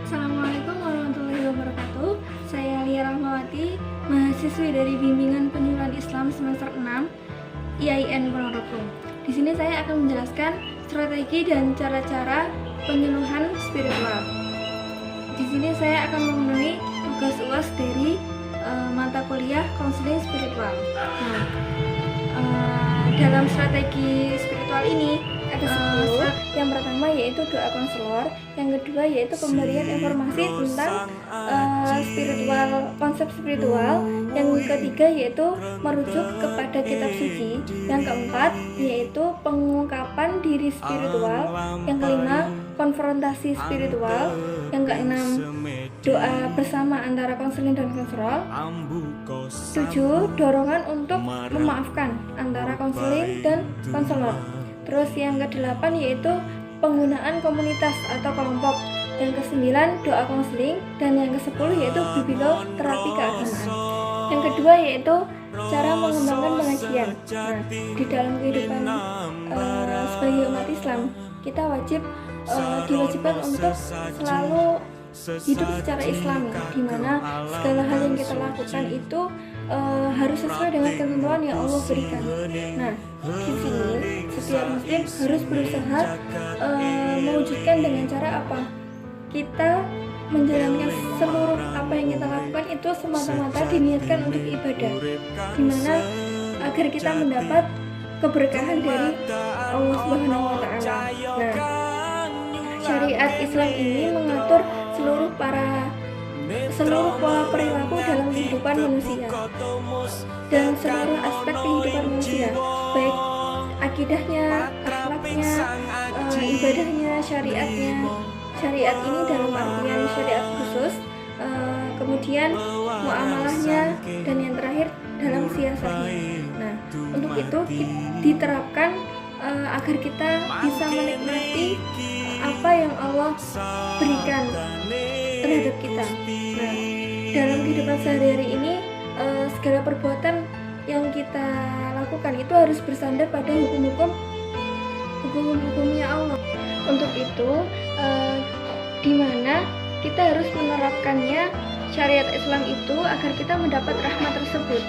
Assalamualaikum warahmatullahi wabarakatuh. Saya Lia Rahmawati, mahasiswi dari Bimbingan Penyuluhan Islam semester 6 IAIN Ponorogo. Di sini saya akan menjelaskan strategi dan cara-cara penyuluhan spiritual. Di sini saya akan memenuhi tugas UAS dari mata kuliah konseling spiritual. Dalam strategi spiritual ini ada 10. Yang pertama yaitu doa konselor, yang kedua yaitu pemberian informasi tentang konsep spiritual, yang ketiga yaitu merujuk kepada kitab suci, yang keempat yaitu pengungkapan diri spiritual, yang kelima konfrontasi spiritual, yang keenam doa bersama antara konseling dan konselor, 7 dorongan untuk memaafkan antara konseling dan konselor. Terus yang ke-8 yaitu penggunaan komunitas atau kelompok, yang ke-9 doa konseling, dan yang ke-10 yaitu biblioterapi keagamaan. Yang kedua yaitu cara mengembangkan pengajian. Nah, di dalam kehidupan sebagai umat Islam, kita diwajibkan untuk selalu hidup secara Islami, di mana segala hal yang kita lakukan itu harus sesuai dengan ketentuan yang Allah berikan. Nah, di sini setiap muslim harus berusaha mewujudkan dengan cara apa? Kita menjalankan seluruh apa yang kita lakukan itu semata-mata diniatkan untuk ibadah, di mana agar kita mendapat keberkahan dari Allah Subhanahu wa taala. Nah, syariat Islam ini mengatur seluruh pola perilaku dalam kehidupan manusia dan seluruh aspek kehidupan manusia, baik akidahnya, akhlaknya, ibadahnya, syariatnya. Syariat ini dalam artian syariat khusus, kemudian muamalahnya, dan yang terakhir dalam siasatnya. Nah, untuk itu diterapkan agar kita bisa menikmati apa yang Allah berikan terhadap kita. Nah, dalam kehidupan sehari-hari ini segala perbuatan yang kita lakukan itu harus bersandar pada hukum-hukumnya Allah. Untuk itu di mana kita harus menerapkannya syariat Islam itu agar kita mendapat rahmat tersebut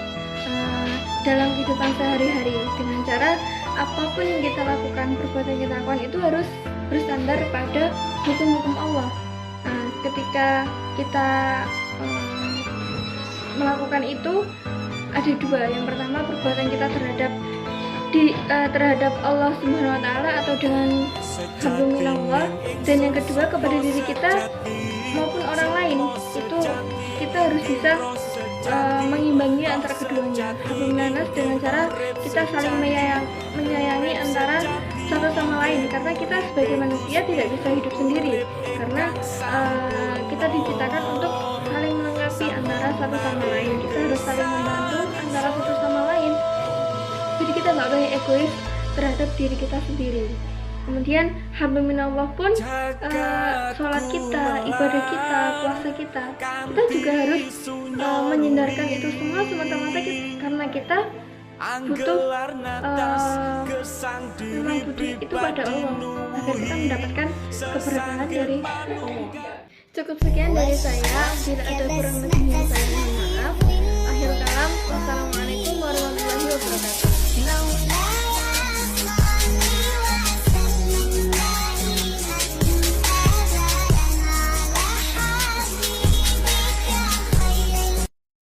dalam kehidupan sehari-hari, dengan cara apapun yang kita lakukan, perbuatan yang kita lakukan itu harus bersandar pada hukum-hukum Allah. Ketika kita melakukan itu ada dua. Yang pertama, perbuatan kita terhadap Allah Subhanahu wa taala atau dengan hablumillah, dan yang kedua kepada diri kita maupun orang lain. Itu kita harus bisa mengimbangi antara keduanya, hablumillah, dengan cara kita saling menyayangi antara satu sama lain, karena kita sebagai manusia tidak bisa hidup sendiri, karena kita diciptakan untuk saling melengkapi antara satu sama lain. Kita harus saling membantu antara satu sama lain, jadi kita nggak boleh egois terhadap diri kita sendiri. Kemudian hablumillah pun sholat kita, ibadah kita, puasa kita juga harus menyandarkan itu semua semata-mata karena kita butuh itu pada Allah agar kita mendapatkan keberkahan dari Allah. Cukup sekian dari saya. Bila ada kurang lebihnya saya mohon maaf. Akhir kalam, wassalamualaikum warahmatullahi wabarakatuh.